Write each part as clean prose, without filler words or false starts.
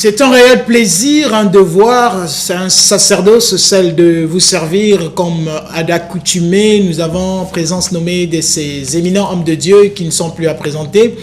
C'est un réel plaisir, un devoir, c'est un sacerdoce, celle de vous servir comme à d'accoutumée. Nous avons présence nommée de ces éminents hommes de Dieu qui ne sont plus à présenter.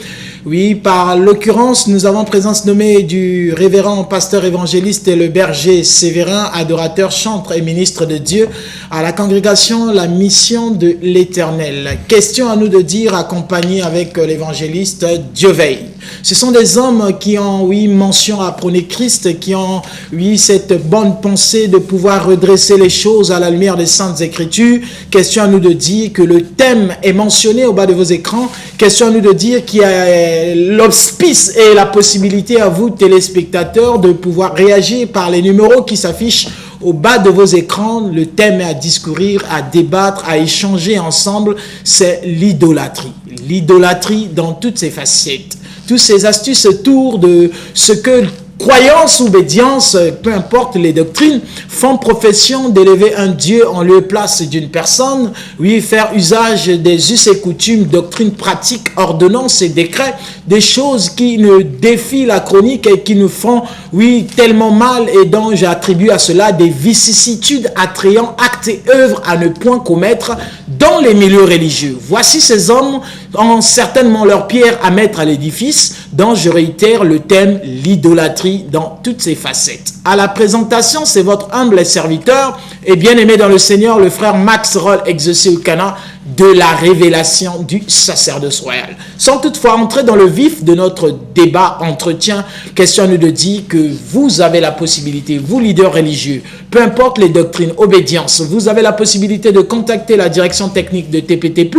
Oui, par l'occurrence, nous avons présence nommée du révérend pasteur évangéliste et le berger Sévérin, adorateur, chantre et ministre de Dieu à la congrégation La Mission de l'Éternel. Question à nous de dire, accompagné avec l'évangéliste Dieu veille. Ce sont des hommes qui ont, oui, mention à prôner Christ, qui ont, oui, cette bonne pensée de pouvoir redresser les choses à la lumière des Saintes Écritures. Question à nous de dire que le thème est mentionné au bas de vos écrans. Question à nous de dire qu'il y a l'auspice et la possibilité à vous, téléspectateurs, de pouvoir réagir par les numéros qui s'affichent au bas de vos écrans. Le thème est à discourir, à débattre, à échanger ensemble. C'est l'idolâtrie. L'idolâtrie dans toutes ses facettes. Toutes ces astuces autour de ce que croyance ou obédience, peu importe les doctrines, font profession d'élever un Dieu en lieu et place d'une personne, oui, faire usage des us et coutumes, doctrines pratiques, ordonnances et décrets, des choses qui ne défient la chronique et qui nous font, oui, tellement mal et dont j'attribue à cela des vicissitudes attrayant actes et œuvres à ne point commettre dans les milieux religieux. Voici ces hommes ont certainement leur pierre à mettre à l'édifice, dont je réitère le thème, l'idolâtrie dans toutes ses facettes. À la présentation, c'est votre humble serviteur et bien-aimé dans le Seigneur, le frère Max Roll, exaucé au Cana, de la révélation du sacerdoce royal. Sans toutefois entrer dans le vif de notre débat, entretien, question à nous de dire que vous avez la possibilité, vous leaders religieux, peu importe les doctrines, obédience, vous avez la possibilité de contacter la direction technique de TPT+,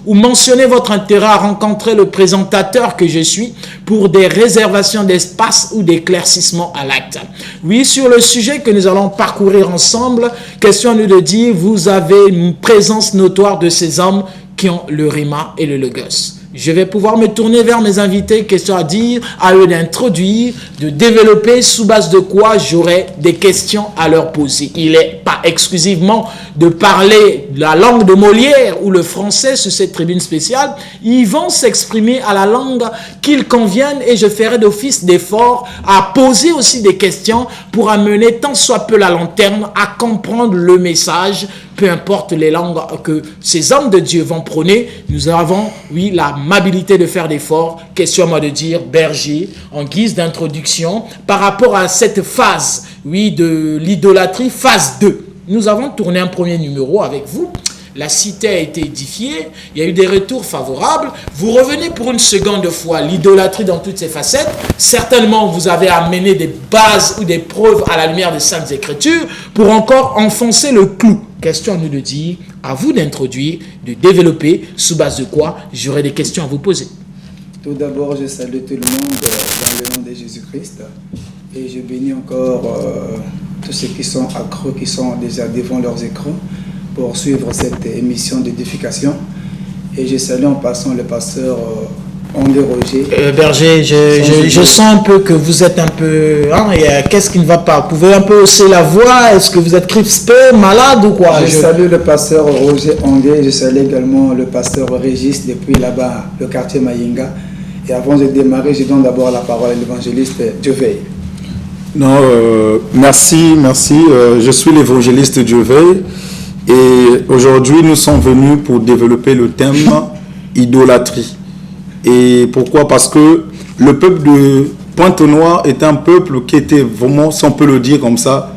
ou mentionner votre intérêt à rencontrer le présentateur que je suis pour des réservations d'espace ou d'éclaircissement à l'acte. Oui, sur le sujet que nous allons parcourir ensemble, question à nous de dire, vous avez une présence notoire de ces hommes qui ont le rima et le logos. Je vais pouvoir me tourner vers mes invités, question à dire, à eux d'introduire, de développer, sous base de quoi j'aurai des questions à leur poser. Il n'est pas exclusivement de parler la langue de Molière ou le français sur cette tribune spéciale. Ils vont s'exprimer à la langue qu'ils conviennent et je ferai d'office d'effort à poser aussi des questions pour amener tant soit peu la lanterne à comprendre le message. Peu importe les langues que ces hommes de Dieu vont prôner, nous avons, oui, l'amabilité de faire d'efforts. Question à moi de dire, berger, en guise d'introduction, par rapport à cette phase, oui, de l'idolâtrie, phase 2. Nous avons tourné un premier numéro avec vous. La cité a été édifiée, il y a eu des retours favorables. Vous revenez pour une seconde fois, l'idolâtrie dans toutes ses facettes. Certainement, vous avez amené des bases ou des preuves à la lumière des Saintes Écritures pour encore enfoncer le clou. Question à nous de dire, à vous d'introduire, de développer, sous base de quoi j'aurai des questions à vous poser. Tout d'abord, je salue tout le monde dans le nom de Jésus-Christ et je bénis encore tous ceux qui sont accros, qui sont déjà devant leurs écrans pour suivre cette émission d'édification. Et je salue en passant le pasteur André Roger. Berger, je sens un peu que vous êtes un peu... Hein, qu'est-ce qui ne va pas? Vous pouvez un peu hausser la voix? Est-ce que vous êtes crispé, malade ou quoi? Je salue le pasteur Roger André, je salue également le pasteur Régis depuis là-bas, le quartier Mayinga. Et avant de démarrer, je donne d'abord la parole à l'évangéliste Dieu veille. Non, merci. Je suis l'évangéliste Dieu veille. Et aujourd'hui, nous sommes venus pour développer le thème idolâtrie. Et pourquoi? Parce que le peuple de Pointe-Noire est un peuple qui était vraiment, si on peut le dire comme ça,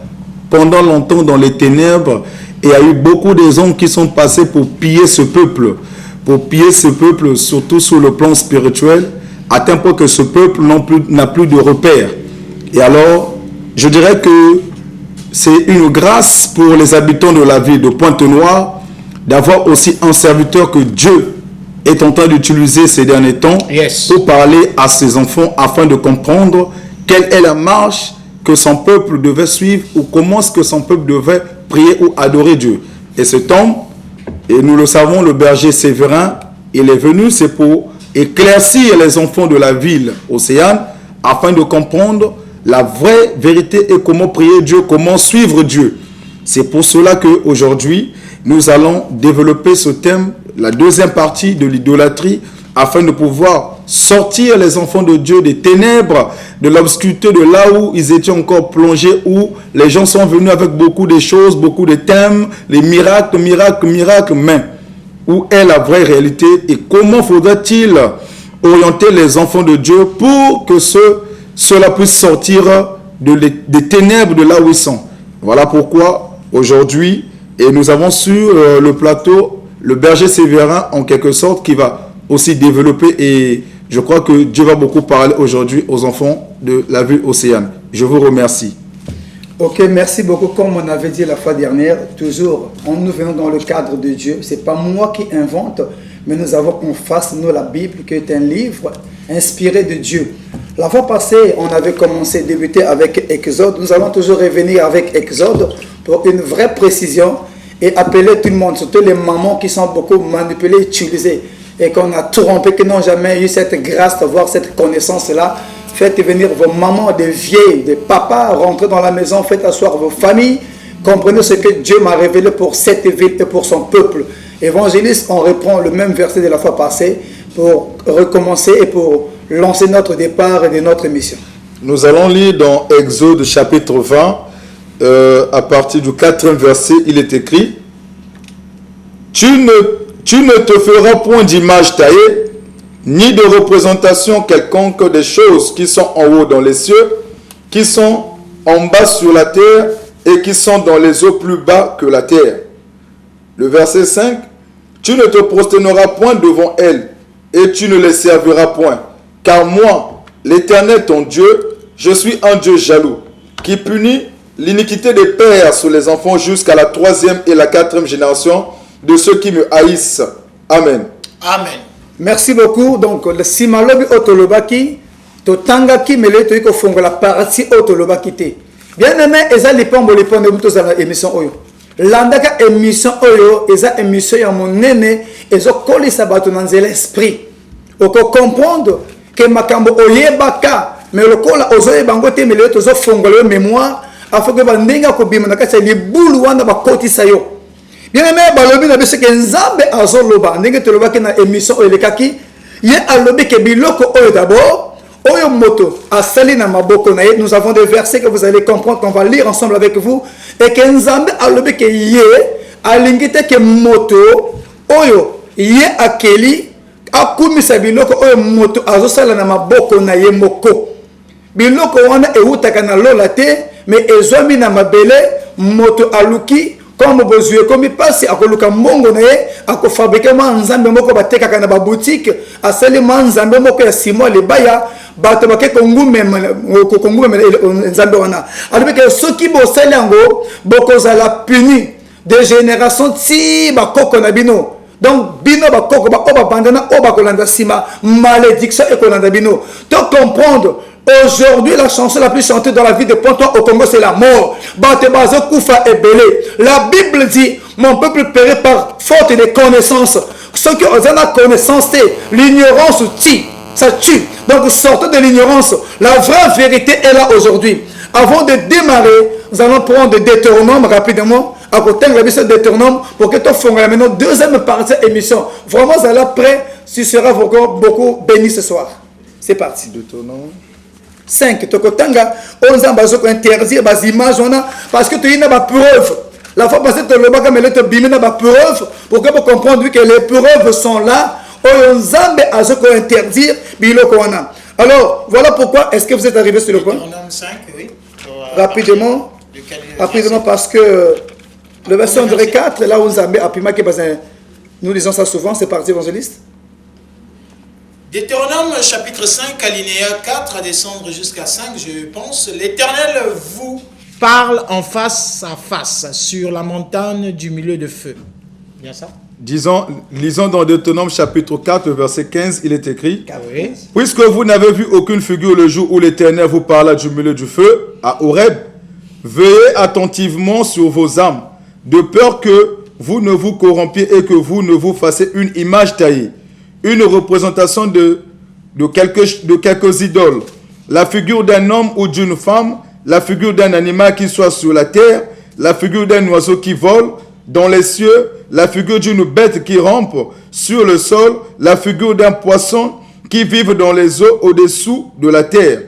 pendant longtemps dans les ténèbres. Et il y a eu beaucoup des hommes qui sont passés pour piller ce peuple. Pour piller ce peuple, surtout sur le plan spirituel, à tel point que ce peuple n'a plus de repères. Et alors, je dirais que c'est une grâce pour les habitants de la ville de Pointe-Noire d'avoir aussi un serviteur que Dieu est en train d'utiliser ces derniers temps pour parler à ses enfants afin de comprendre quelle est la marche que son peuple devait suivre ou comment est-ce que son peuple devait prier ou adorer Dieu. Et cet homme, et nous le savons, le berger Sévérin, il est venu, c'est pour éclaircir les enfants de la ville Océane afin de comprendre la vraie vérité et comment prier Dieu, comment suivre Dieu. C'est pour cela qu'aujourd'hui, nous allons développer ce thème, la deuxième partie de l'idolâtrie, afin de pouvoir sortir les enfants de Dieu des ténèbres, de l'obscurité, de là où ils étaient encore plongés, où les gens sont venus avec beaucoup de choses, beaucoup de thèmes, les miracles, mais où est la vraie réalité et comment faudra-t-il orienter les enfants de Dieu pour que cela puisse sortir des ténèbres de là où ils sont. Voilà pourquoi aujourd'hui, et nous avons sur le plateau le berger Sévérin en quelque sorte qui va aussi développer, et je crois que Dieu va beaucoup parler aujourd'hui aux enfants de la ville Océane. Je vous remercie. Ok, merci beaucoup. Comme on avait dit la fois dernière, toujours, nous venons dans le cadre de Dieu. Ce n'est pas moi qui invente, mais nous avons en face, nous, la Bible, qui est un livre inspiré de Dieu. La fois passée, on avait commencé, débuté avec Exode. Nous allons toujours revenir avec Exode pour une vraie précision et appeler tout le monde, surtout les mamans qui sont beaucoup manipulées, utilisées et qu'on a trompé, qui n'ont jamais eu cette grâce d'avoir cette connaissance-là. Faites venir vos mamans, des vieilles, des papas, rentrez dans la maison, faites asseoir vos familles. Comprenez ce que Dieu m'a révélé pour cette ville et pour son peuple. Évangéliste, on reprend le même verset de la fois passée pour recommencer et pour lancer notre départ et de notre mission. Nous allons lire dans Exode chapitre 20, à partir du 4e verset, il est écrit « Tu ne te feras point d'image taillée, ni de représentation quelconque des choses qui sont en haut dans les cieux, qui sont en bas sur la terre et qui sont dans les eaux plus bas que la terre. » Le verset 5, « Tu ne te prosterneras point devant elles et tu ne les serviras point, car moi, l'Éternel ton Dieu, je suis un Dieu jaloux, qui punit l'iniquité des pères sur les enfants jusqu'à la 3e et la 4e génération de ceux qui me haïssent. Amen. » Amen. Merci beaucoup. Donc, le simalobi otolobaki, totangaki mele toiko fongo la partie otolobaki te. Bien aimé, eza lipombo liponde muto za émission oyo. Landaka émission oyo, eza émission ya monene, ezo kolisa bato na nzela esprit. Oko comprendre que makambo oyebaka, mais lokola ozoyeba ngo te mele tozo fongo le mémoire, afin que bandenga ko bima na kati libulu wana bakotisa yo. Bien aimé, balobi na biso ke nzambe azoloba ndenge tolobaki na émission oyo lekaki ye alobi ke biloko oyo d'abord oyo moto asali na maboko na ye. Nous avons des versets que vous allez comprendre qu'on va lire ensemble avec vous et que nzambe alobi ke ye alingi te ke moto oyo ye akeli akumisa biloko oyo moto azosala na maboko na ye moko. Biloko wana eutaka na lola te mais ezwami na mabele moto aluki comme besoin comme passe à koluka mbongo na ye ako fabriquer ma nzambe moko batekaka na ba boutique asali ma nzambe moko ya simo le baya bato bake kongume nzambe wana alors que soki bo sali yango bokoza la puni de génération ti ba koko na bino. Donc bino ba koko ba oba bandana oba kolanda sima malédiction et kolanda bino. Tu comprendre. Aujourd'hui, la chanson la plus chantée dans la vie de Ponton au Congo, c'est la mort. Batebazo Koufa et Belé. La Bible dit, mon peuple périt par faute de connaissances. Ceux qui ont la connaissance, c'est l'ignorance tue. Ça tue. Donc sortez de l'ignorance. La vraie vérité est là aujourd'hui. Avant de démarrer, nous allons prendre des Deutéronomes rapidement. À côté de la mission de Deutéronome, pour que tu fasses maintenant deuxième partie de l'émission. Vraiment, ça là prêt. Tu seras beaucoup béni ce soir. C'est parti. Deutéronome 5. Tokotanga, on a interdire les images parce que tu as une preuve. La fois passée, tu as une preuve pour que vous compreniez que les preuves sont là. On a interdire. Alors, voilà pourquoi est-ce que vous êtes arrivé sur le point. 5, oui. Rapidement, parce que le verset 4, là où nous lisons ça souvent, c'est parti évangéliste. Deutéronome chapitre 5, alinéa 4 à descendre jusqu'à 5, je pense. L'Éternel vous parle en face à face sur la montagne du milieu de feu. Bien ça? Lisons dans Deutéronome chapitre 4, verset 15, il est écrit oui. « Puisque vous n'avez vu aucune figure le jour où l'Éternel vous parla du milieu du feu, à Horeb, veillez attentivement sur vos âmes, de peur que vous ne vous corrompiez et que vous ne vous fassiez une image taillée. Une représentation de quelques idoles, la figure d'un homme ou d'une femme, la figure d'un animal qui soit sur la terre, la figure d'un oiseau qui vole dans les cieux, la figure d'une bête qui rampe sur le sol, la figure d'un poisson qui vive dans les eaux au-dessous de la terre.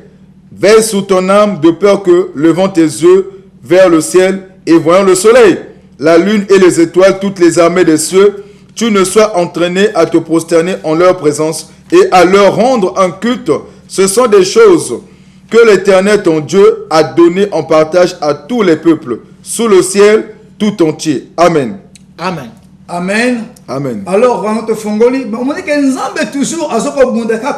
Veille sur ton âme de peur que, levant tes yeux vers le ciel et voyant le soleil, la lune et les étoiles, toutes les armées des cieux, tu ne sois entraîné à te prosterner en leur présence et à leur rendre un culte. Ce sont des choses que l'Éternel ton Dieu a données en partage à tous les peuples, sous le ciel tout entier. Amen. Amen. Amen. Amen. Alors, on te fongoli, on dit que Nzambe toujours à ce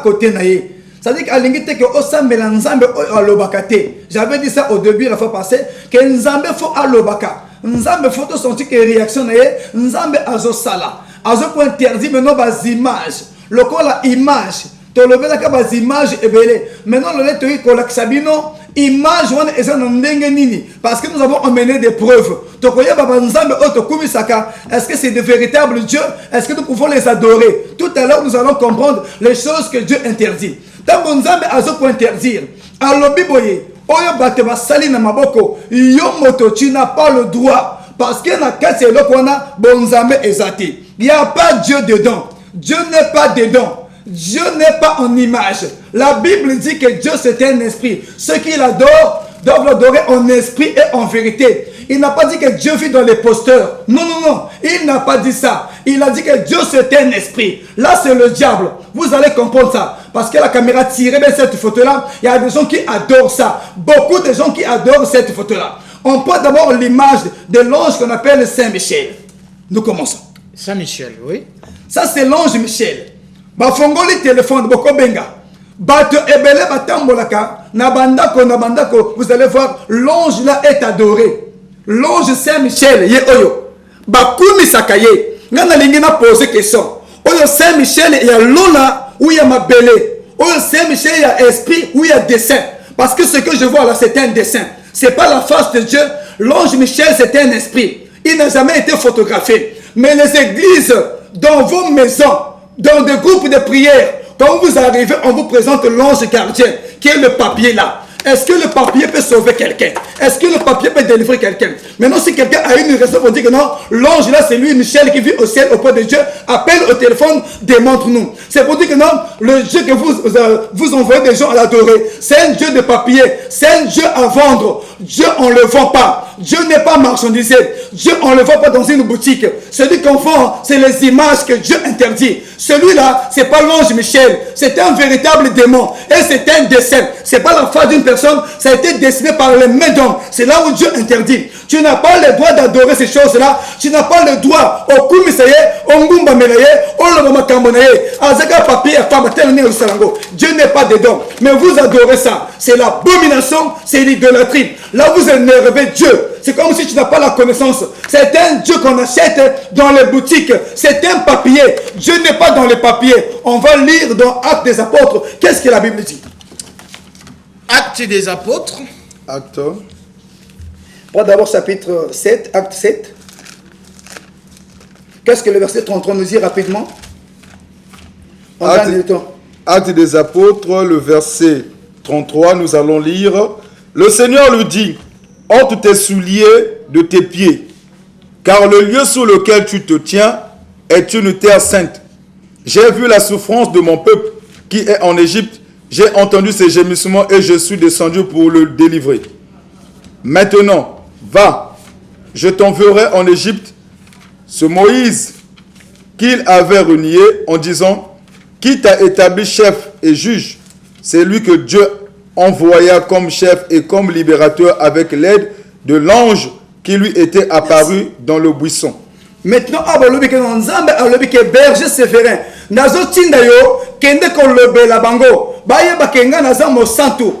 côté naïe. C'est-à-dire qu'à l'ingité que Osambe la Nzambe à l'obakate. J'avais dit ça au début la fois passée, que Nzambe faut à l'obaka. Nzambe faut te sentir que réaction naïe, Nzambe à sala. À ce point interdit maintenant bas images. Le quoi la image. Tu le veux là bas image et belé. Maintenant le lettre qui colle sabino. Image wana eza na ndenge nini parce que nous avons emmené des preuves. Tokoya baba nzambe oto kumisaka. Est-ce que c'est de véritables dieux? Est-ce que nous pouvons les adorer? Tout à l'heure nous allons comprendre les choses que Dieu interdit. Tango nzambe azo interdire. Alobi boye oyo bato basali na maboko yo moto tu n'as pas le droit parce que na kati eloko wana bonzambe ezati. Il n'y a pas Dieu dedans. Dieu n'est pas dedans. Dieu n'est pas en image. La Bible dit que Dieu c'est un esprit. Ceux qui l'adorent doivent l'adorer en esprit et en vérité. Il n'a pas dit que Dieu vit dans les posteurs. Non, non, non. Il n'a pas dit ça. Il a dit que Dieu c'est un esprit. Là c'est le diable. Vous allez comprendre ça. Parce que la caméra tirait bien cette photo-là. Il y a des gens qui adorent ça. Beaucoup de gens qui adorent cette photo-là. On prend d'abord l'image de l'ange qu'on appelle Saint-Michel. Nous commençons. Saint-Michel, oui. Ça c'est l'ange Michel. Bafongoli téléphone boko benga bato ebele batambolaka na bandako vous allez voir l'ange là est adoré. L'ange Saint-Michel ye oyo bakumi sakaye ngana lingi na poser question oyo Saint-Michel il y a lola ou il y a mabele oyo Saint-Michel il y a esprit ou il y a dessin parce que ce que je vois là c'est un dessin, c'est pas la face de Dieu. L'ange Michel c'est un esprit, il n'a jamais été photographié. Mais les églises dans vos maisons, dans des groupes de prière, quand vous arrivez, on vous présente l'ange gardien, qui est le papier là. Est-ce que le papier peut sauver quelqu'un? Est-ce que le papier peut délivrer quelqu'un? Maintenant, si quelqu'un a une raison pour dire que non, l'ange là, c'est lui, Michel, qui vit au ciel auprès de Dieu, appelle au téléphone, démontre-nous. C'est pour dire que non, le Dieu que vous envoyez des gens à l'adorer, c'est un Dieu de papier, c'est un Dieu à vendre. Dieu, on ne le vend pas. Dieu n'est pas marchandisé. Dieu, on ne le vend pas dans une boutique. Celui qu'on vend, c'est les images que Dieu interdit. Celui-là, c'est pas l'ange Michel. C'est un véritable démon. Et c'est un dessin. C'est pas la face d'une personne. Ça a été dessiné par les mains d'hommes. C'est là où Dieu interdit. Tu n'as pas le droit d'adorer ces choses-là. Tu n'as pas le droit. Au kumisaye, au ngumba melaye, au lobama kambonaye, azaka papier, Dieu n'est pas dedans. Mais vous adorez ça. C'est l'abomination, c'est l'idolâtrie. Là, vous énervez Dieu. C'est comme si tu n'as pas la connaissance. C'est un Dieu qu'on achète dans les boutiques. C'est un papier. Dieu n'est pas dans les papiers. On va lire dans Actes des Apôtres. Qu'est-ce que la Bible dit? Actes des Apôtres. Acte. Prends d'abord chapitre 7, acte 7. Qu'est-ce que le verset 33 nous dit rapidement? On gagne le temps. Actes des Apôtres, le verset 33, nous allons lire. Le Seigneur lui dit: ôte tes souliers de tes pieds, car le lieu sur lequel tu te tiens est une terre sainte. J'ai vu la souffrance de mon peuple qui est en Égypte. J'ai entendu ses gémissements et je suis descendu pour le délivrer. Maintenant, va, je t'enverrai en Égypte ce Moïse qu'il avait renié en disant: qui t'a établi chef et juge? C'est lui que Dieu envoya comme chef et comme libérateur avec l'aide de l'ange qui lui était apparu dans le buisson. Maintenant, abalobi ke nzambe alobi ke berger sévérin nazo tinda yo kende ko lobela bango baye bakenga naza mo santu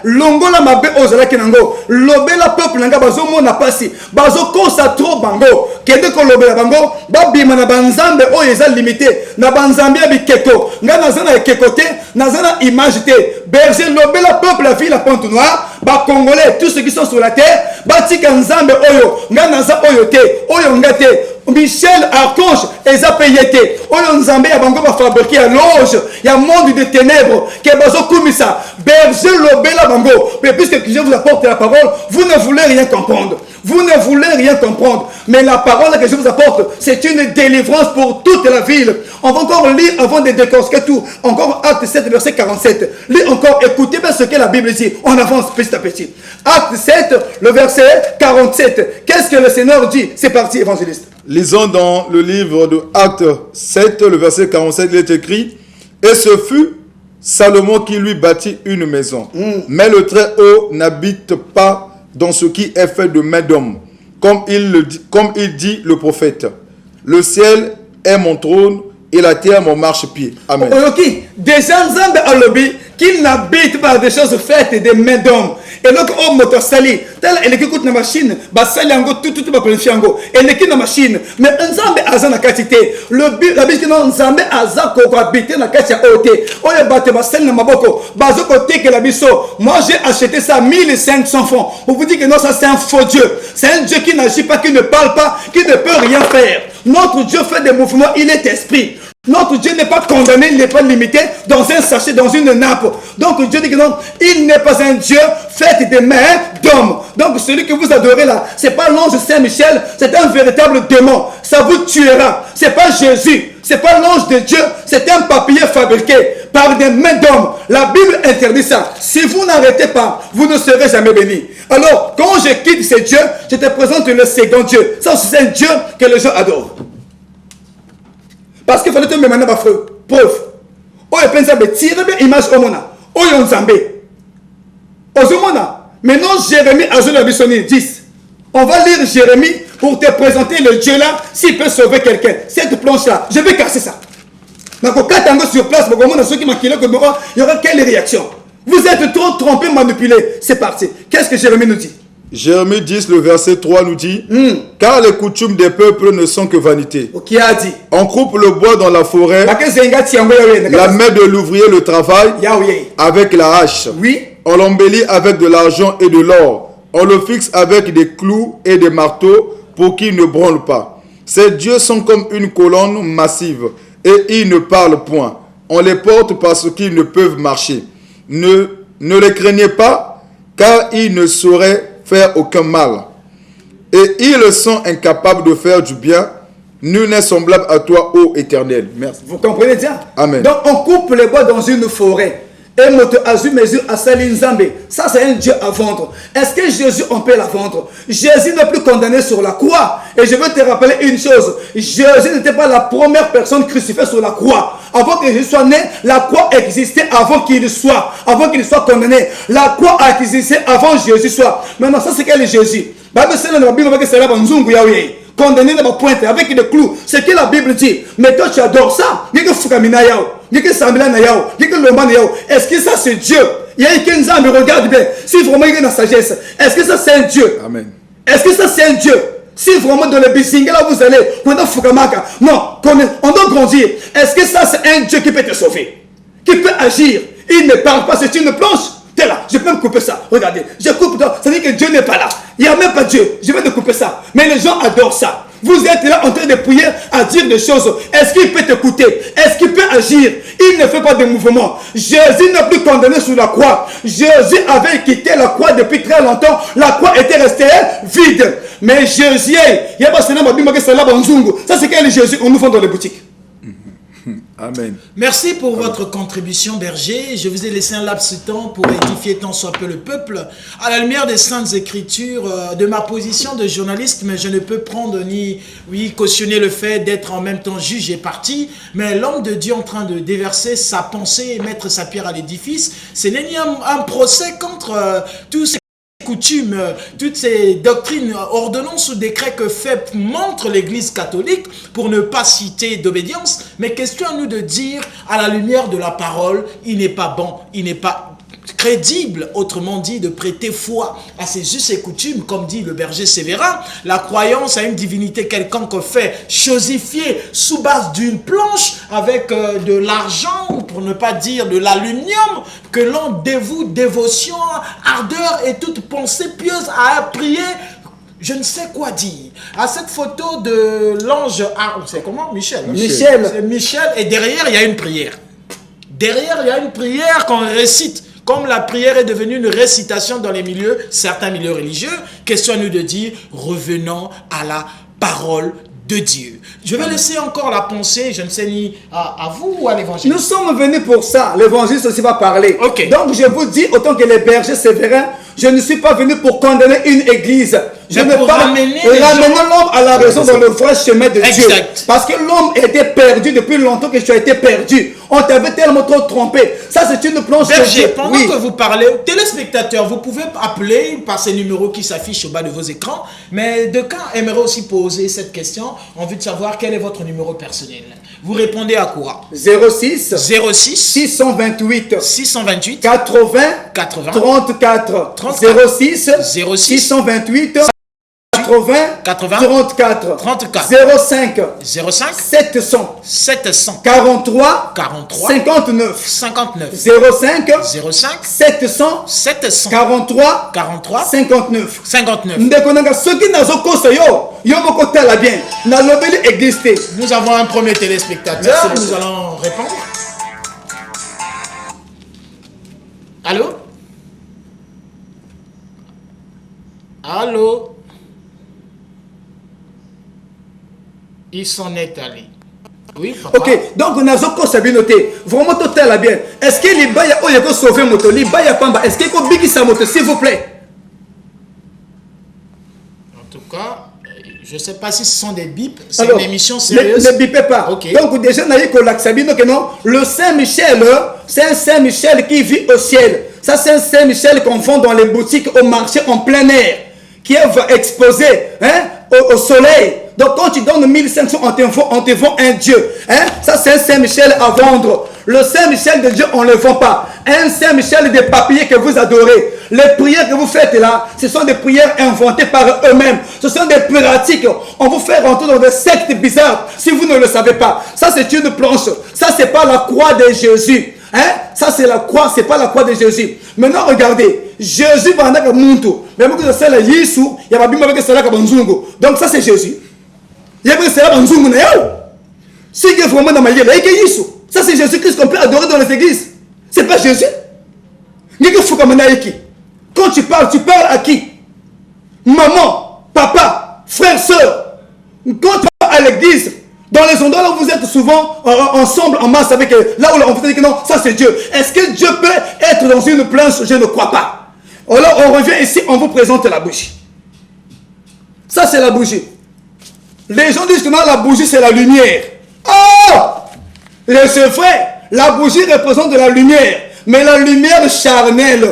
longola mabe ozala kinango lobela peuple nanga bazo mona pasi bazo kosa trop bango kende ko lobela bango babima na banzambe oyo eza limité na banzambe ya biketo nga naza na kekote naza na image te berger lobela peuple la ville la Pointe Noire ba congolais tous ceux qui sont sur la terre batika nzambe oyo nga naza oyo te oyo nga te Michel archange eza payete oyo nzambe ya bango ba fabriquer ya loge ya monde de ténèbres ke bazo kumisa berger lobela bango mais puisque je vous apporte la parole vous ne voulez rien comprendre Vous ne voulez rien comprendre. Mais la parole que je vous apporte, c'est une délivrance pour toute la ville. On va encore lire avant de décortiquer tout. Encore Acte 7, verset 47. Lis encore, écoutez bien ce que la Bible dit. On avance petit à petit. Acte 7, le verset 47. Qu'est-ce que le Seigneur dit? C'est parti, évangéliste. Lisons dans le livre de Acte 7, le verset 47, il est écrit: et ce fut Salomon qui lui bâtit une maison. Mais le Très-Haut n'habite pas dans ce qui est fait de main d'homme. Comme il dit le prophète: le ciel est mon trône et la terre mon marchepied. Amen. Ok, des gens à lobby qui n'habitent pas des choses faites des mains d'hommes. Et donc, on moto sali. Tel elle qui écoute la machine, bah sali ango tout va planifier ango. Elle qui la machine, mais nzambe aza na quantité. Le but, la but que non nzambe aza ko habiter na quantité haute. On est battu bah sali na maboko. Bazo côté que la biso. Moi j'ai acheté ça 1500 francs. On vous dit que non, ça c'est un faux Dieu. C'est un Dieu qui n'agit pas, qui ne parle pas, qui ne peut rien faire. Notre Dieu fait des mouvements, il est esprit. Notre Dieu n'est pas condamné, il n'est pas limité dans un sachet, dans une nappe. Donc Dieu dit que non, il n'est pas un Dieu fait des mains d'homme. Donc celui que vous adorez là, c'est pas l'ange Saint-Michel, c'est un véritable démon. Ça vous tuera. C'est pas Jésus, c'est pas l'ange de Dieu, c'est un papier fabriqué par des mains d'homme. La Bible interdit ça. Si vous n'arrêtez pas, vous ne serez jamais bénis. Alors, quand je quitte ces dieux, je te présente le second Dieu. Ça c'est un Dieu que les gens adorent. Parce qu'il fallait te me demander preuve. Oh, il pense à tirer une image au mona. Oh, il y a un zambé. Ozumona. Maintenant, Jérémie a joué la Bissoni 10. On va lire Jérémie pour te présenter le Dieu là, s'il peut sauver quelqu'un. Cette planche là, je vais casser ça. Donc, quand tu es sur place, ceux qui m'ont il y aura quelle réaction? Vous êtes trop trompés, manipulés. C'est parti. Qu'est-ce que Jérémie nous dit? Jérémie 10, le verset 3 nous dit: car les coutumes des peuples ne sont que vanité. Qui a dit? On coupe le bois dans la forêt, la main de l'ouvrier le travail avec la hache. Oui. On l'embellit avec de l'argent et de l'or. On le fixe avec des clous et des marteaux pour qu'il ne branle pas. Ces dieux sont comme une colonne massive et ils ne parlent point. On les porte parce qu'ils ne peuvent marcher. Ne les craignez pas, car ils ne sauraient faire aucun mal. Et ils sont incapables de faire du bien. Nul n'est semblable à toi, ô Éternel. Merci. Vous comprenez bien? Amen. Donc on coupe les bois dans une forêt. Et moto azu mesure à Salinzambe. Ça c'est un Dieu à vendre. Est-ce que Jésus on peut la vendre? Jésus n'est plus condamné sur la croix. Et je veux te rappeler une chose. Jésus n'était pas la première personne crucifiée sur la croix. Avant que Jésus soit né, la croix existait avant qu'il soit condamné. La croix a existé avant Jésus soit. Maintenant ça c'est quel est Jésus? Condamné dans ma pointe avec des clous. C'est que la Bible dit. Mais toi tu adores ça. Est-ce que ça c'est Dieu? Il y a quelqu'un qui me regarde bien. Si vraiment il y a une sagesse, est-ce que ça c'est un Dieu? Amen. Est-ce que ça c'est un Dieu? Si vraiment dans le Bissing, là vous allez, non, on doit grandir. Est-ce que ça c'est un Dieu qui peut te sauver? Qui peut agir? Il ne parle pas, c'est une planche. T'es là, je peux me couper ça. Regardez, je coupe, ça veut dire que Dieu n'est pas là. Il n'y a même pas Dieu. Je vais te couper ça. Mais les gens adorent ça. Vous êtes là en train de prier, à dire des choses. Est-ce qu'il peut t'écouter? Est-ce qu'il peut agir? Il ne fait pas de mouvement. Jésus n'est plus condamné sur la croix. Jésus avait quitté la croix depuis très longtemps. La croix était restée vide. Mais Jésus, il n'y a pas ça c'est quel Jésus on nous vend dans les boutiques. Amen. Merci pour votre contribution, berger. Je vous ai laissé un laps de temps pour édifier tant soit peu le peuple à la lumière des Saintes Écritures, de ma position de journaliste, mais je ne peux prendre ni cautionner le fait d'être en même temps juge et parti, mais l'homme de Dieu en train de déverser sa pensée et mettre sa pierre à l'édifice, ce n'est ni un procès contre tous ces coutumes, toutes ces doctrines, ordonnances ou décrets que montre l'Église catholique pour ne pas citer d'obédience, mais question à nous de dire à la lumière de la parole, il n'est pas bon, il n'est pas crédible, autrement dit, de prêter foi à ces us et coutumes, comme dit le berger Sévérin. La croyance à une divinité quelconque fait chosifier sous base d'une planche avec de l'argent, pour ne pas dire de l'aluminium, que l'on dévoue dévotion, ardeur et toute pensée pieuse à prier. Je ne sais quoi dire. À cette photo de l'ange, c'est comment? Michel. Michel. Et derrière, il y a une prière. Derrière, il y a une prière qu'on récite. Comme la prière est devenue une récitation dans les milieux, certains milieux religieux, question à nous de dire, revenons à la parole de Dieu. Je vais laisser encore la pensée, je ne sais ni à vous ou à l'évangile. Nous sommes venus pour ça. L'évangile aussi va parler. Ok. Donc je vous dis, autant que les bergers sévérins, je ne suis pas venu pour condamner une église. Je Mais ne pour pas ramener l'homme à la raison dans le vrai chemin de Dieu. Exact. Parce que l'homme était perdu depuis longtemps que tu as été perdu. On t'avait tellement trop trompé. Ça, c'est une planche. Berger, pendant que vous parlez, téléspectateurs, vous pouvez appeler par ces numéros qui s'affichent au bas de vos écrans. Mais Decan aimerait aussi poser cette question en vue de savoir quel est votre numéro personnel. Vous répondez à quoi? 06 06 628 628 80 80 34 34 06 06 628 80 80 34 34 05 05 700 700 43 43 59 59 05 05 700 700 43 43 59 59. ndekonanga soki nazokosa yo yo moko tala bien nalobeli existe. Nous avons un premier téléspectateur. Merci. Nous allons répondre. Allô? Allô? Ils s'en est allés. Oui, papa. Ok, donc nazokosa binoté vraiment totala bien. Est-ce que libaya oyo ko sauver moto libaya pamba est-ce que ko bikisa moto s'il vous plaît? En tout cas, je ne sais pas si ce sont des bips. C'est une émission sérieuse. Ne bipez pas. Ok. Donc déjà, non, le Saint-Michel, c'est un Saint-Michel qui vit au ciel. Ça, c'est un Saint-Michel qu'on vend dans les boutiques, au marché, en plein air, qui est exposé au soleil. Donc quand tu donnes 1500, on te vend un Dieu. Ça, c'est un Saint-Michel à vendre. Le Saint-Michel de Dieu, on ne le vend pas. Un Saint-Michel des papiers que vous adorez. Les prières que vous faites là, ce sont des prières inventées par eux-mêmes. Ce sont des pratiques. On vous fait rentrer dans des sectes bizarres si vous ne le savez pas. Ça, c'est une planche. Ça, c'est pas la croix de Jésus. Ça, c'est la croix, c'est pas la croix de Jésus. Maintenant, regardez. Jésus va en avoir muntu. Même que c'est la Yesu, il y a pas bien que c'est la Kabanzungu. Donc, ça, c'est Jésus. Il y a pas que c'est la Kabanzungu. Si il y a vraiment dans ma vie, il y a Yesu. Ça, c'est Jésus-Christ qu'on peut adorer dans les églises. C'est pas Jésus. Quand tu parles à qui? Maman, papa, frère, soeur. Quand tu parles à l'église, dans les endroits où vous êtes souvent ensemble, en masse, avec là où on vous dit que non, ça c'est Dieu. Est-ce que Dieu peut être dans une planche? Je ne crois pas. Alors on revient ici, on vous présente la bougie. Ça c'est la bougie. Les gens disent que non, la bougie c'est la lumière. Oh! C'est vrai, la bougie représente de la lumière, mais la lumière charnelle,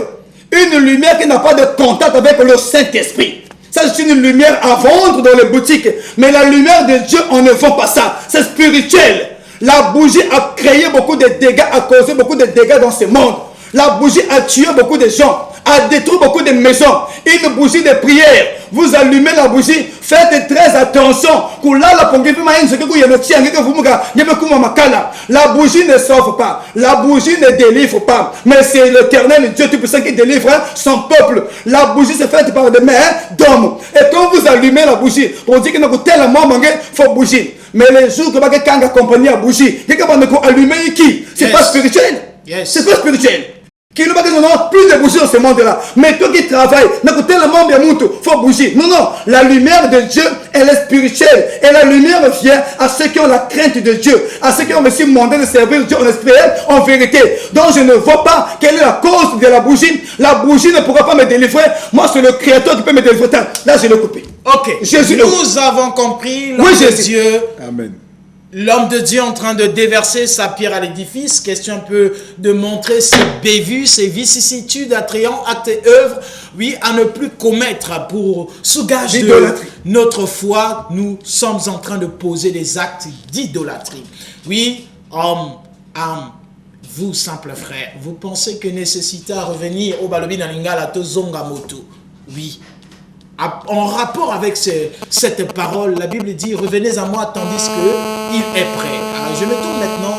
une lumière qui n'a pas de contact avec le Saint-Esprit. Ça, c'est une lumière à vendre dans les boutiques, mais la lumière de Dieu, on ne vend pas ça. C'est spirituel. La bougie a créé beaucoup de dégâts, a causé beaucoup de dégâts dans ce monde. La bougie a tué beaucoup de gens, a détruit beaucoup de maisons. Une bougie de prière, vous allumez la bougie, faites très attention. La bougie ne sauve pas, la bougie ne délivre pas, mais c'est l'Éternel Dieu Tout-Puissant qui délivre son peuple. La bougie se fait par des mains d'hommes. Et quand vous allumez la bougie, on dit que nous tellement manqué, faut bouger. Mais les jours que vous avez accompagné la bougie, allumer qui? C'est pas spirituel. C'est pas spirituel. Qui nous a plus de bougies dans ce monde-là. Mais toi qui travailles, tellement bien il faut bouger. Non, non. La lumière de Dieu, elle est spirituelle. Et la lumière vient à ceux qui ont la crainte de Dieu. À ceux qui ont aussi demandé de servir Dieu en esprit, en vérité. Donc je ne vois pas quelle est la cause de la bougie. La bougie ne pourra pas me délivrer. Moi, c'est le Créateur qui peut me délivrer. Là, je l'ai coupé. Ok. Jésus, nous avons compris. Oui, de Jésus. Dieu. Amen. L'homme de Dieu en train de déverser sa pierre à l'édifice. Question un peu de montrer ses bévues, ses vicissitudes, attrayant actes et œuvres. Oui, à ne plus commettre pour sous gage de notre foi. Nous sommes en train de poser des actes d'idolâtrie. Oui, homme, âme, vous, simple frère, vous pensez que nécessité à revenir au Balobi Nalingala Tozonga Moto? Oui. En rapport avec cette parole, la Bible dit « Revenez à moi tandis qu'il est prêt ». Alors, je me tourne maintenant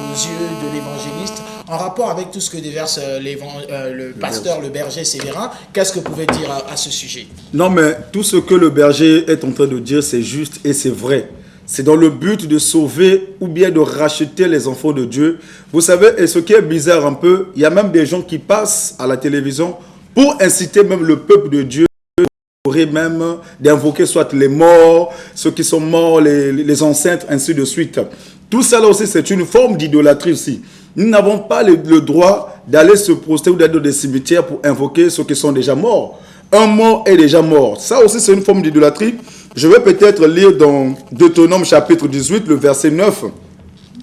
aux yeux de l'évangéliste. En rapport avec tout ce que déverse le pasteur, le berger Sévérin, qu'est-ce que vous pouvez dire à ce sujet? Non, mais tout ce que le berger est en train de dire, c'est juste et c'est vrai. c'est dans le but de sauver ou bien de racheter les enfants de Dieu. Vous savez, et ce qui est bizarre un peu, il y a même des gens qui passent à la télévision pour inciter même le peuple de Dieu même d'invoquer soit les morts, ceux qui sont morts, les ancêtres, ainsi de suite. Tout ça là aussi, c'est une forme d'idolâtrie aussi. Nous n'avons pas le droit d'aller se prosterner ou d'aller dans des cimetières pour invoquer ceux qui sont déjà morts. Un mort est déjà mort. Ça aussi, c'est une forme d'idolâtrie. Je vais peut-être lire dans Deutéronome chapitre 18, le verset 9,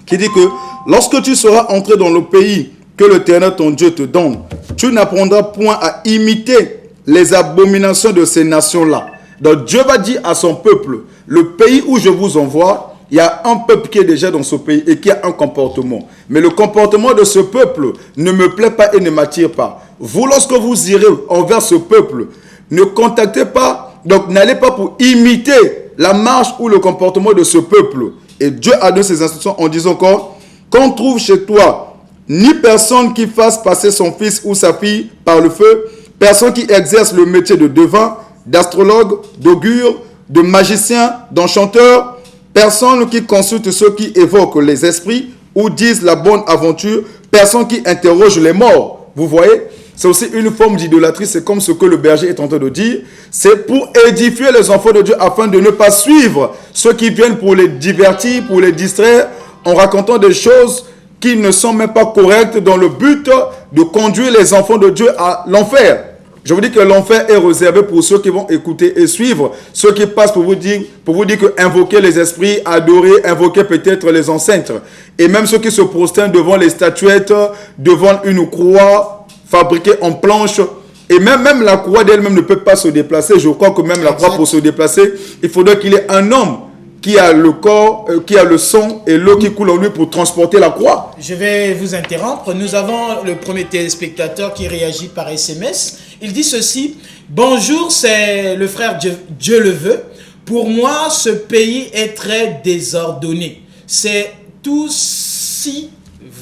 qui dit que lorsque tu seras entré dans le pays que l'Éternel ton Dieu te donne, tu n'apprendras point à imiter les abominations de ces nations-là. Donc Dieu va dire à son peuple, le pays où je vous envoie, il y a un peuple qui est déjà dans ce pays et qui a un comportement. Mais le comportement de ce peuple ne me plaît pas et ne m'attire pas. Vous, lorsque vous irez envers ce peuple, ne contactez pas, donc n'allez pas pour imiter la marche ou le comportement de ce peuple. Et Dieu a donné ses instructions en disant qu'on trouve chez toi ni personne qui fasse passer son fils ou sa fille par le feu, personne qui exerce le métier de devin, d'astrologue, d'augure, de magicien, d'enchanteur, personne qui consulte ceux qui évoquent les esprits ou disent la bonne aventure, personne qui interroge les morts. Vous voyez, c'est aussi une forme d'idolâtrie, c'est comme ce que le berger est en train de dire. C'est pour édifier les enfants de Dieu afin de ne pas suivre ceux qui viennent pour les divertir, pour les distraire, en racontant des choses qui ne sont même pas correctes dans le but de conduire les enfants de Dieu à l'enfer. Je vous dis que l'enfer est réservé pour ceux qui vont écouter et suivre, ceux qui passent pour vous dire que invoquer les esprits, adorer, invoquer peut-être les ancêtres. Et même ceux qui se prosternent devant les statuettes, devant une croix fabriquée en planche. Et même la croix d'elle-même ne peut pas se déplacer. Je crois que même la croix pour se déplacer, il faudrait qu'il y ait un homme qui a le corps, qui a le sang et l'eau qui coule en lui pour transporter la croix. Je vais vous interrompre. Nous avons le premier téléspectateur qui réagit par SMS. Il dit ceci: bonjour, c'est le frère Dieu le veut. Pour moi, ce pays est très désordonné. C'est tout si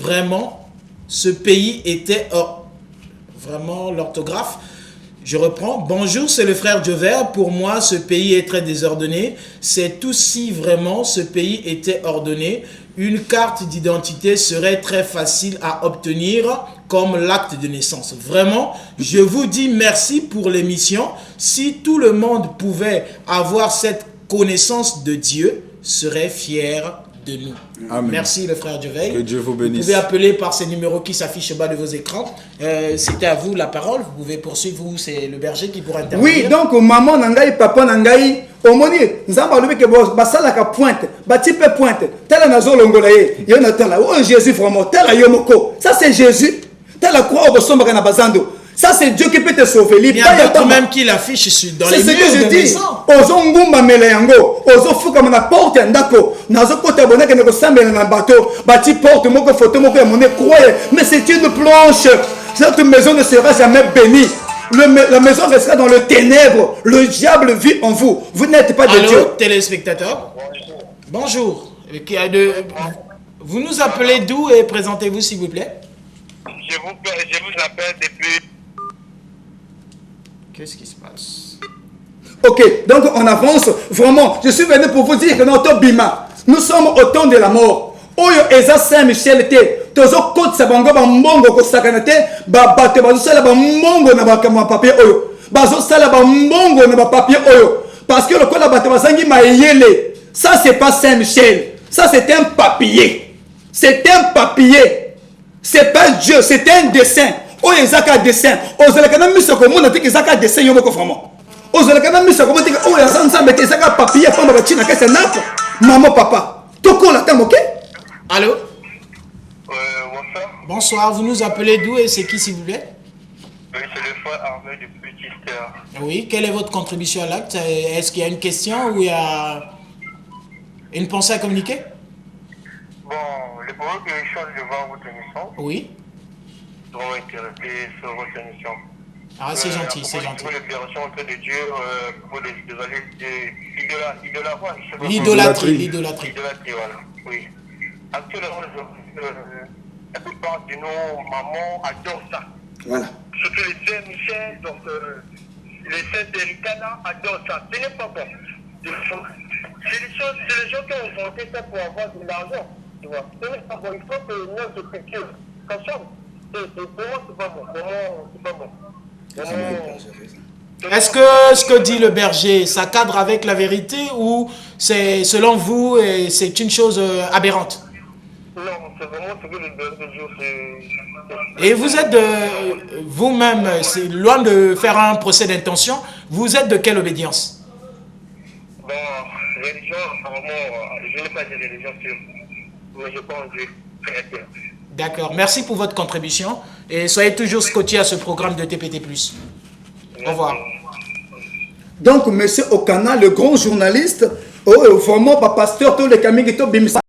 vraiment ce pays était vraiment l'orthographe. Je reprends. Bonjour, c'est le frère Jover. Pour moi, ce pays est très désordonné. C'est tout si vraiment ce pays était ordonné. Une carte d'identité serait très facile à obtenir comme l'acte de naissance. Vraiment, je vous dis merci pour l'émission. Si tout le monde pouvait avoir cette connaissance de Dieu, serait fier de nous. Amen. Merci le frère Joveil. Que Dieu vous bénisse. Vous pouvez appeler par ces numéros qui s'affichent au bas de vos écrans. C'était à vous la parole. Vous pouvez poursuivre. Vous, c'est le berger qui pourra intervenir. Oui, donc maman nangai, papa nangai, omoni, nzamba lobi ke basala ka pointe, batipe pointe. Tel nazo longolaye, yona tala. Oh Jésus vraiment, tel yomoko. Ça c'est Jésus. Tel la croix au sombre na bazando. Ça, c'est Dieu qui peut te sauver. Il y a d'autres même qui l'affichent dans les murs de maison. Ozo ngumba mele yango, ozo fuka na porte ndako, nazo kota bonaka ne ko sambela na bateau, bati porte moko photo moko ya monnaie croyez, mais c'est une planche. Cette maison ne sera jamais bénie. La maison restera dans le ténèbre. Le diable vit en vous. Vous n'êtes pas de Dieu. Allô, téléspectateurs. Bonjour. Vous nous appelez d'où et présentez-vous s'il vous plaît. Je vous appelle depuis... Qu'est-ce qui se passe? Ok, donc on avance. Vraiment, je suis venu pour vous dire que notre bima, nous sommes au temps de la mort. Oyo eza Saint-Michel te. Tozo kote sa bango ba mbongo ko sakana te. Ba bate ba sala ba mbongo na ba kama papier oyo. Ba zo sala ba mbongo na ba papier oyo. Parce que le kola bate ba sangi maeyele. Ça c'est pas Saint-Michel. Ça c'est un papier. C'est un papier. C'est pas Dieu, c'est un dessin. Oh, ezaka dessin. Ozalaka na miso ko mona te ezaka dessin yo moko vraiment. Ozalaka na miso ko mona te oh ya sansa mete ezaka papier pamba ba china kasa napo. Maman papa. Toko la tam OK? Allô? Bonsoir. Bonsoir, vous nous appelez d'où et c'est qui s'il vous plaît? Oui, c'est le frère Armel de Petit-Terre. Oui, quelle est votre contribution à l'acte? Est-ce qu'il y a une question ou il y a une pensée à communiquer? Bon, le problème que je change devant votre émission, Oui. vraiment intéressé sur votre émission. Ah, c'est gentil, c'est gentil. Pour l'opération auprès de Dieu, pour l'idolâtrie. L'idolâtrie. L'idolâtrie, voilà, oui. Actuellement, la plupart de nos mamans adorent ça. Voilà. Surtout les Saint-Michel, donc les Saint-Deritana adorent ça. Ce n'est pas bon. C'est les gens qui ont inventé ça pour avoir de l'argent, tu vois. C'est pas bon, il faut que notre culture consomme. Pour moi, c'est pas bon. Pour moi, c'est pas bon. Est-ce que ce que dit le berger, ça cadre avec la vérité ou c'est, selon vous, c'est une chose aberrante? Non, c'est vraiment ce que le berger dit. Et vous êtes vous-même, c'est loin de faire un procès d'intention, vous êtes de quelle obédience? Bon, religion, apparemment, je n'ai pas de religion sûre, mais je pense que très bien. D'accord, merci pour votre contribution et soyez toujours scotché à ce programme de TPT+. Au revoir. Donc, monsieur Okana, le grand journaliste, vraiment, pasteur, tous les camis qui sont bimisa,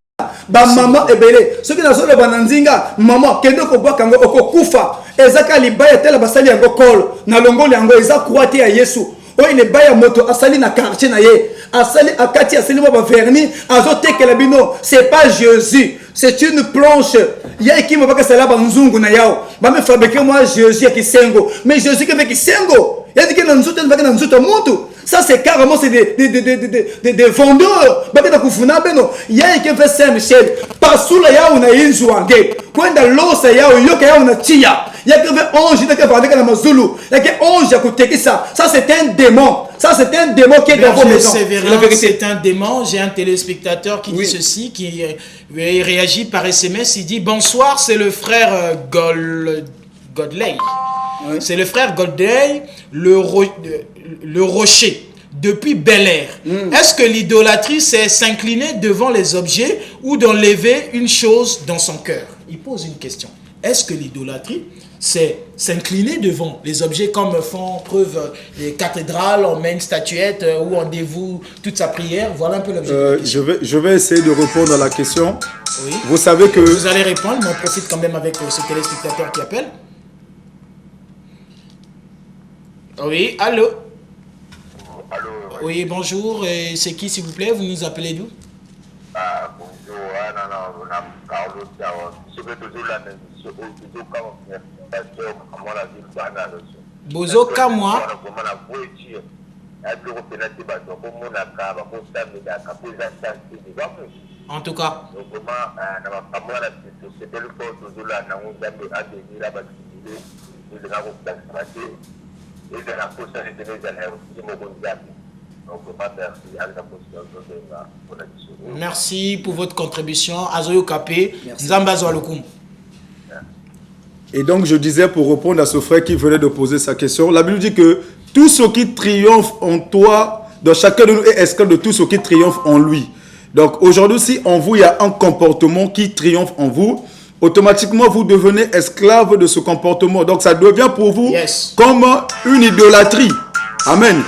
maman ebele, ceux qui sont dans Bananzinga, maman, kendo ko bwa kango okufa, ezaka libaya tela basali yango kol, na longo yango eza croate ya Yesu. Oyi le baya moto asali na quartier na ye, asali akati asali mo ba verni, azoteke bino, c'est pas Jésus, c'est une planche. Ya qui me va que c'est là banzungu na yao. Ba me fabriquer moi Jésus qui sengo, mais Jésus qui fait qui sengo. Il dit que dans nzuto va que dans nzuto montu. Ça c'est carrément c'est des vendeurs. Ba que ta kufuna beno. Ya qui fait Saint-Michel. Pasula yao na inzuange. Kwenda losa yao yoka yao na tia. Ya qui fait ange qui va avec la mazulu. Ya qui ange ya kutekisa. Ça c'est un démon. Ça c'est un démon qui est dans vos maisons. C'est un démon. J'ai un téléspectateur qui dit ceci, qui réagit par SMS. Il dit bonsoir, c'est le frère Godley. Oui. C'est le frère Godley, le rocher, depuis Bel Air. Est-ce que l'idolâtrie, c'est s'incliner devant les objets ou d'enlever une chose dans son cœur? Il pose une question. Est-ce que l'idolâtrie, c'est s'incliner devant les objets comme font preuve les cathédrales, on met une statuette où on dévoue toute sa prière? Voilà un peu l'objet. Je vais essayer de répondre à la question. Oui. Vous savez que... Vous allez répondre, mais on profite quand même avec ce téléspectateur qui appelle. Oui, allô? Allô? Oui, bonjour. C'est qui, s'il vous plaît? Vous nous appelez d'où? Bonjour. Non, on a Carlos. Je vais toujours la même chose. Bozo Kamwa. En tout cas. Merci pour votre contribution. Azoyo Kapé, Nzambazo Alokum. Et donc je disais, pour répondre à ce frère qui venait de poser sa question, la Bible dit que tout ce qui triomphe en toi, dans chacun de nous, est esclave de tout ce qui triomphe en lui. Donc aujourd'hui, si en vous il y a un comportement qui triomphe en vous, automatiquement vous devenez esclave de ce comportement. Donc ça devient pour vous comme une idolâtrie. Amen.